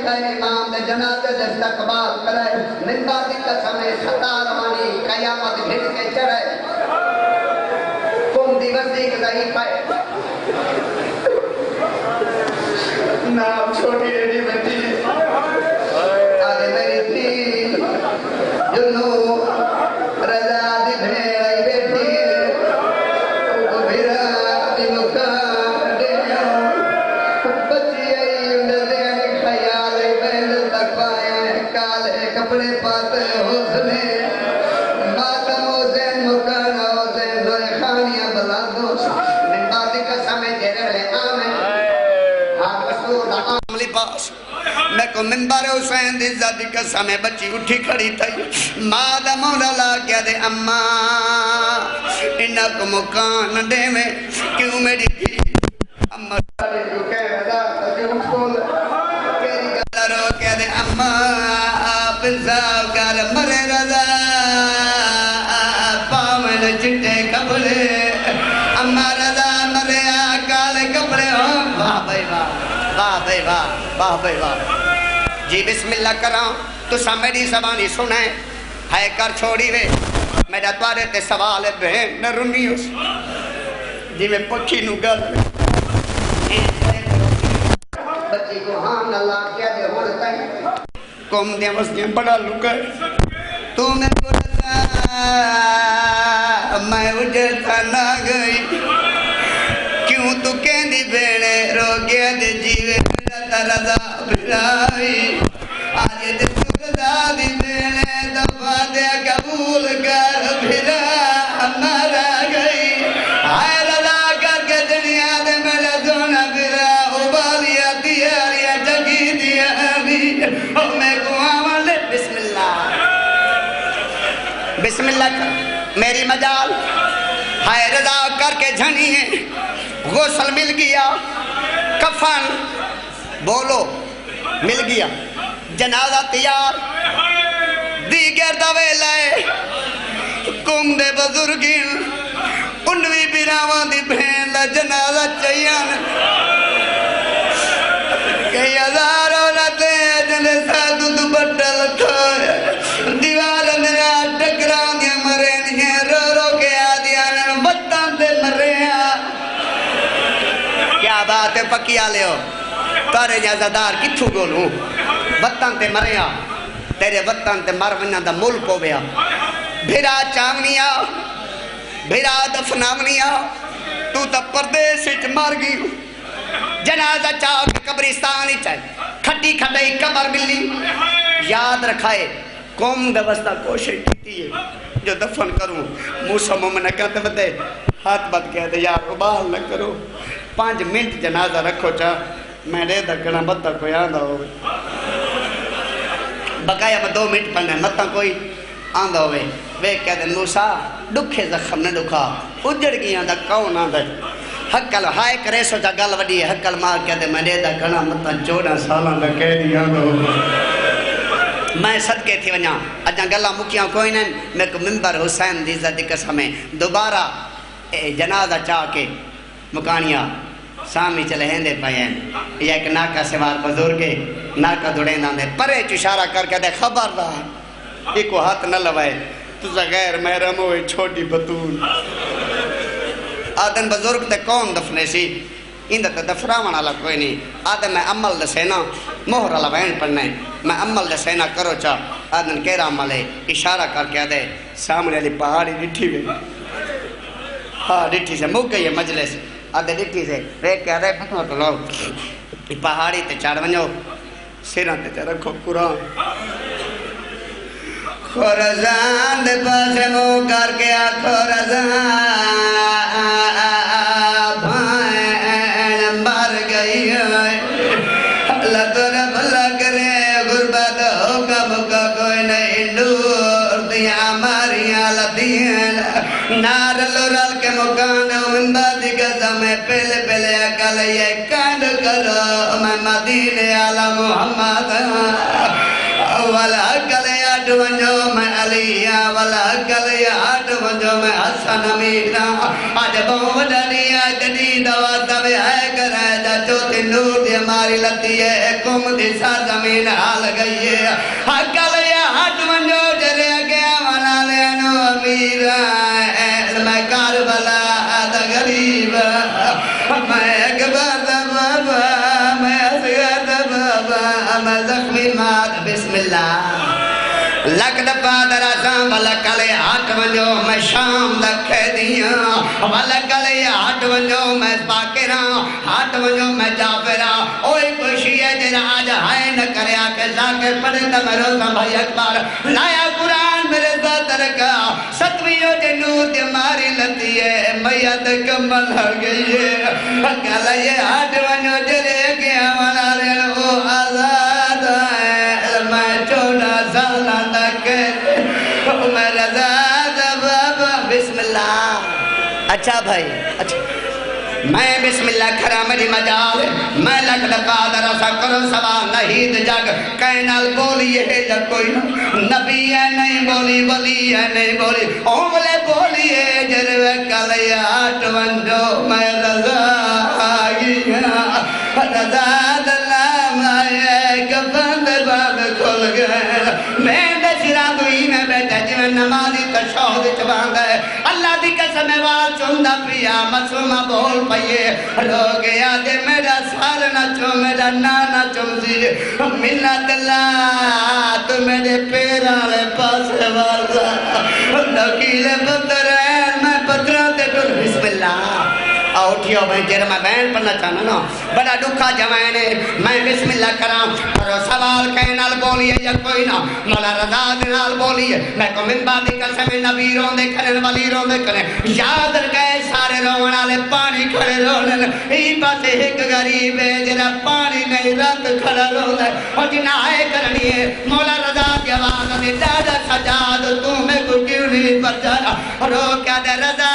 بیٹھا ہے امام دے جنازے دے استقبال کرے منبر دی قسم خطا روانی قیامت گھٹ کے چڑھے قوم دی وزیق ضعیف ہے نام چھوٹی ریڈی بیٹھی آدھے میری تھی جنو رضا دی بھیڑ بیٹھی کو بھیرا دی مکان دیوں بچی آئی اندر دین خیال بین تک پائیں کالے کپڑے پاتے حسنے ماتم حسین مکان حسین دوئے خانیاں بلا دوست من بادی قسمیں جیرے رہے آمین عام لباس میں کو منبر حسین دی زدی قسم بچی اٹھی کھڑی تھی ماں مولا لا کیا دے اماں انہا کو مکان دے میں کیوں میری تھی اماں سارے جو کہہ رہا تھا جو کھول کیری گلہ رو کیا دے اماں آپ انصاف کر مرے رضا پاویں چٹے کپڑے اماں رضا مرے کالے کپڑے واہ بھائی واہ واہ بھائی واہ واہ بھائی واہ جی بسم اللہ کراں تو سا میری زبانی سنائیں ہے کر چھوڑی وے میرا دوارے تے سوال ہے بہن نہ رنی اس جی میں پکھی نو گل بچی کو ہاں اللہ کیا دے ہوڑتا ہے کم دے وسطیں بڑا لکا تو میں بڑھتا میں اجھتا نہ گئی کیوں تو کہندی بیڑے رو گیا دے جیوے میرا ترزا بھرائی آجے دے سرزا دی بیڑے دفع دے قبول کر بھرا مارا گئی آئے رضا کر کے دنیا دے میرا دونہ بھرا ابالیا دیاریا جگی دیا بھی او میں کو آمالے بسم اللہ بسم اللہ کر میری مجال آئے رضا کر کے جھنی ہے غسل مل گیا کفن بولو مل گیا جنازہ تیار دیگر دوے لائے کم دے بزرگین انوی بیراوان دی بہن دا جنازہ چیان کئی ہزار عورتیں جنے ساتھ دوپٹہ لکھوئے دیوار میرا ٹکران دیا مرے نہیں رو رو کے آدیان بطان دے مرے کیا بات ہے پکیا لے ہو تارے جازدار کتھو گولوں وطن تے مریا تیرے وطن تے مرونہ دا ملک ہو گیا بھیرا چاونیا بھیرا دفناونیا تو تا پردیس اچ مر گئی جنازہ چاہ کے قبرستان ہی چاہے کھٹی کھٹائی قبر ملی یاد رکھائے قوم دوستہ کوشش کی ہے جو دفن کروں موسیٰ مومنہ کہتے بتے ہاتھ بات کہتے یار ابال نہ کرو 5 منٹ جنازہ رکھو چاہ میں نے دکھنا مطا کوئی آندھا ہوئے بقایا میں 2 منٹ پڑھنے مطا کوئی آندھا ہوئے وہ کہتے موسیٰ دکھے زخم نے دکھا اجڑ گیا دا کون آندھا حقل ہائے کرے سو جا گل وڈی ہے حقل مار کہتے میں نے دکھنا مطا 14 سالان دا کہہ دیا آندھا ہوئے میں صدقے تھی ونیا اجاں گلہ مکیاں کوئی نہیں میں کو منبر حسین دی عزت دی قسمیں دوبارہ جنازہ چاہ کے مکانیاں سامی چلے ہندے پائے ہیں یہ ایک ناکہ سوار بزرگے ناکہ دوڑیں داندے پرے چشارہ کر کے دے خبر دا ایک کو ہاتھ نہ لوائے تُسا غیر محرم ہوئے چھوٹی بطول آدن بزرگ تے کون دفنے سی اندہ تے دفراوان اللہ کوئی نہیں آدن میں عمل دے سینا مہر اللہ وین پڑھنے میں عمل دے سینا کرو چاہ آدن کہرا عمل ہے اشارہ کر کے دے سامنے علی پہاڑی ڈٹھی ہوئے ہاں ڈٹھی سے مک گئی ہے مجلس آدھے ڈٹھی سے ریک کے آدھے پتھو تو لو پہاڑی تے چاڑ ونجو سیران تے رکھو قرآن خورزان دے پاس مو کر کے خورزان بھائن مر گئی اللہ تو رب اللہ کرے غربت ہوگا مکہ کوئی نہیں نور دیا ماریاں لدین نار لورال کے مکان امبادی قدم پہلے پہلے اکل یہ کانڈ کرو میں مدینہ علی محمد اولا اکل یا ہٹ ونجو میں علیہ والا گل ہٹ ونجو میں حسن میرا آج بہو ڈالیا جدی دوا سب ہے کرے دا چوتی نور دی ہماری لتی ہے قوم دی سا زمین حال گئی ہے گل ہٹ ونجو جرے گیا والا لینو میرا میں کاربلا دا غریب میں اکبر دا بابا میں اصغر دا بابا میں زخمی مات بسم اللہ لک دفا درازاں والا کلے ہٹ ونجو میں شام دکھے دیاں والا کلے ہٹ ونجو میں باکراں ہٹ ونجو میں جافراں اوئے خوشی ہے جرا آج ہائے نہ کریا کہ ذاکر پڑھے تا میں روزہ بھائی اکبر لایا قرآن میرے ذات رکھا ستویوں جے نور دی ماری لتی ہے میت کمل ہو گئی ہے کلے ہٹ ونجو جرے گیا والا لینو آزاد ہے میں چوڑا سالہ میں رضا دا بابا بسم اللہ اچھا بھائی اچھا میں بسم اللہ کھرا میری مجال میں لکھ دفعہ درسا کرو سوال نہیں جگ کہنال بولی ہے یا کوئی نبی ہے نہیں بولی ولی ہے نہیں بولی اوملے بولی ہے جروے کلیات ونجو میں رضا آگیا رضا دلام آئے کفن دے باب کھل گئے میں دشرا دوئی میں بیٹھا جو نمازی تشہد چبان گئے اللہ دی قسم وال چندہ پیا مسلمہ بول پئیے لوگ یاد میرا سال نہ چو میرا نانا چمزی منت اللہ تو میرے پیرالے پاس والزا نکیل پتر ہے میں پترہ تے ٹھل بسم اللہ اٹھیو میں جرمہ بین پڑھنا چاہنا نا بڑا دکھا جوائنے میں بسم اللہ کرام اور سوال کہنال بولی ہے یا کوئی نا مولا رضا دنال بولی ہے میں کو من بادی قسم نبی رون دے کرن ولی رون دے کرن یاد رکھے سارے رون آلے پانی کھڑے رونن ای پاسے ایک غریب ہے جرا پانی نہیں رات کھڑا رون دے اور جنہ آئے کرنی ہے مولا رضا کی آواز دے دادا سجاد تو میں کو کیوں نہیں پر جانا رو کیا دے رضا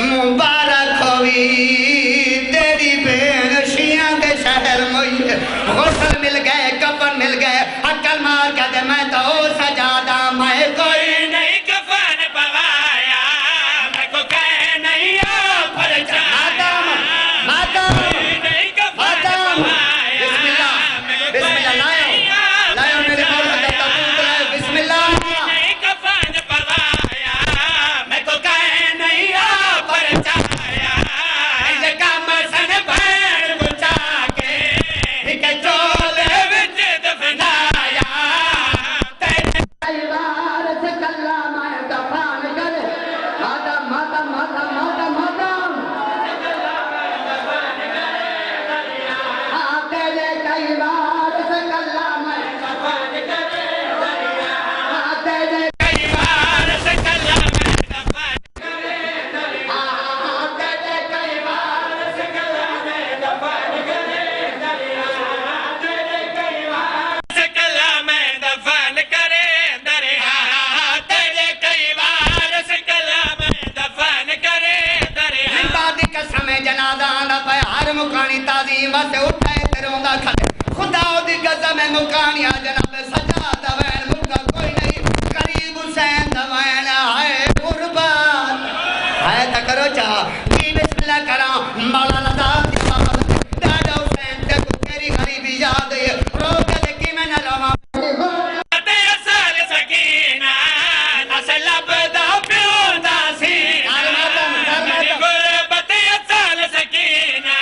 مبارک ہوئی تیری بین شیعہ کے شہر موئی غسل مل گئے کفن مل گئے عقل مار کیا دے میں تو سجادہ میں کوئی نہیں کفن پوایا میں کو کہے نہیں پر جانا مادام بسم اللہ لائیو میرے مولا جاتا بھوک لائیو بسم اللہ نہیں کفن پوایا میں کو کہے نہیں پر جایا ایسے کام سن بھین بچا کے ایک چولے وچ دفنایا تیرے ایوار سے کلا میں دفان کرے مادام مادام مادام مادام مادام تیرے ایوار سے کلا میں دفان کرے تیرے ایوار سے کلا میں دفان مکانی تعظیم سے اٹھائے تیروں دا کھلے خدا دی قسم مکانی جناب سجادہ وین مکہ کوئی نہیں قریب حسین دوین آئے قربان آئے تا کرو چاہ جی بسم اللہ کرام مولا لدہ دی بات دادا حسین تے کو تیری غریبی یاد ہے رو کے لکی میں نہ رواں تے اصل سکینہ نسل لبدا پیو دا سینہ میری غربت اصل سکینہ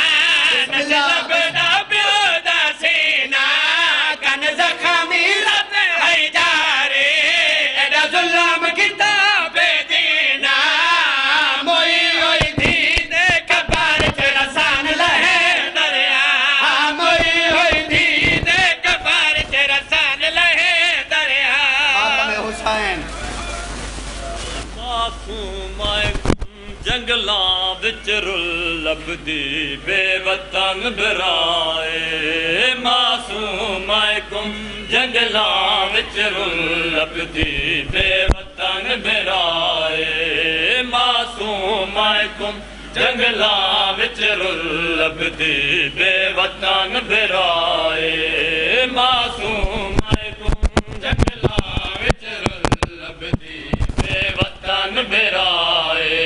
جنگلاں وچ رل لبدی بے وطن برائے معصوم کم جنگلاں وچ رل لبدی بے وطن برائے معصوم کم جنگلاں وچ رل لبدی بے وطن برائے معصوم کم جنگلاں وچ رل لبدی بے وطن برائے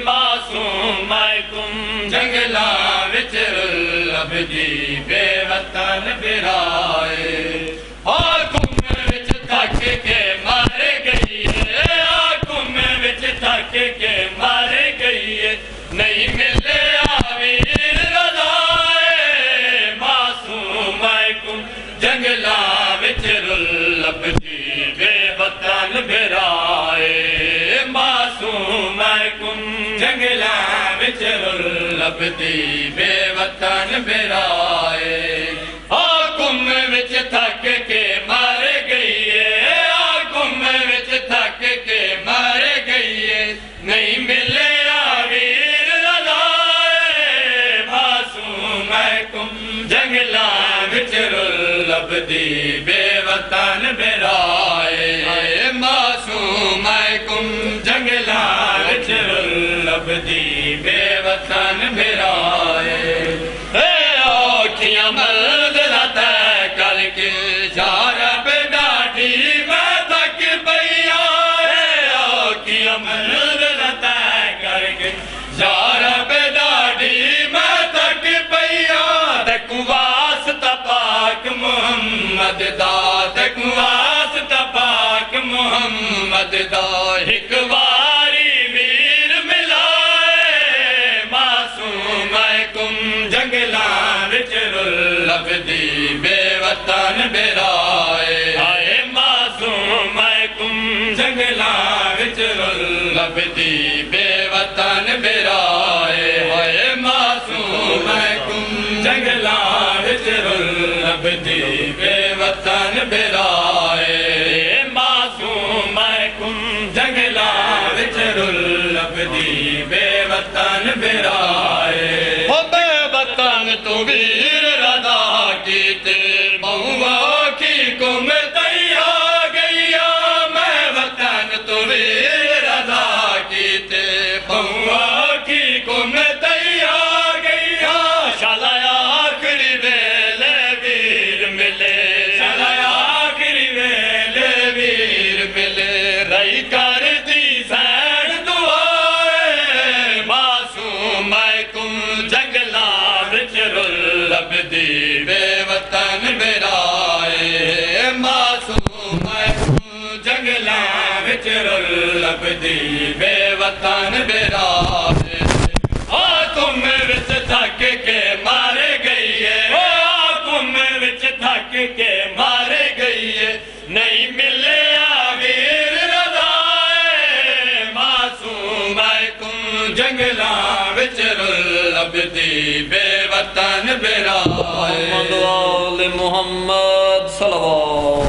معصوم کم جنگلاں وچ رل لبدی بے وطن برائے آکم وچ تھک کے مر گئی ہے آکم وچ تھک کے مر گئی ہے نہیں ملے آویر رضائے معصوم کم جنگلاں وچ رل لبدی بے وطن برائے معصوم کم جنگلاں وچ رل لبدی بے وطن برائے آکم وچ تھک کے مر گئی ہے آکم وچ تھک کے مر گئی ہے نہیں ملے آویر رضائے معصوم کم جنگلاں وچ رل لبدی بے وطن برائے معصوم کم جنگلاں وچ رل لبدی بے وطن برائے اوکھیاں منزلاں طے کر کے جا رب ڈاڈی میں تھک پئیاں اوکھیاں منزلاں طے کر کے جا رب ڈاڈی میں تھک پئیاں تکوں واسطہ پاک محمد دا تکوں واسطہ پاک محمد دا ایک واری ویر ملائے معصوم کم جنگلاں وچ رل لبدی بے وطن برائے ہائے معصوم کم جنگلاں وچ رل لبدی بے وطن برائے ہائے معصوم کم جنگلاں وچ رل لبدی بے وطن برائے معصوم کم جنگلاں وچ رل لبدی بے وطن برائے بے وطن تو ویر رضا کیتے بہوا کی کم تیا گیا میں وطن تو ویر رضا کیتے بہوا کی کم تیا گیا شالا آخری ویلے ویر ملے شالا آخری ویلے ویر ملے رئی کر دی سین دعائے معصوم کم جنگلاں وچ رل لبدی بے وطن برائے معصوم کم جنگلاں وچ رل لبدی بے وطن برائے آکم وچ تھک کے مر گئی ہے آکم وچ تھک کے مر گئی ہے نہیں ملے آویر رضائے معصوم کم جنگلاں وچ رل لبدی بے وطن برائے محمد صلوات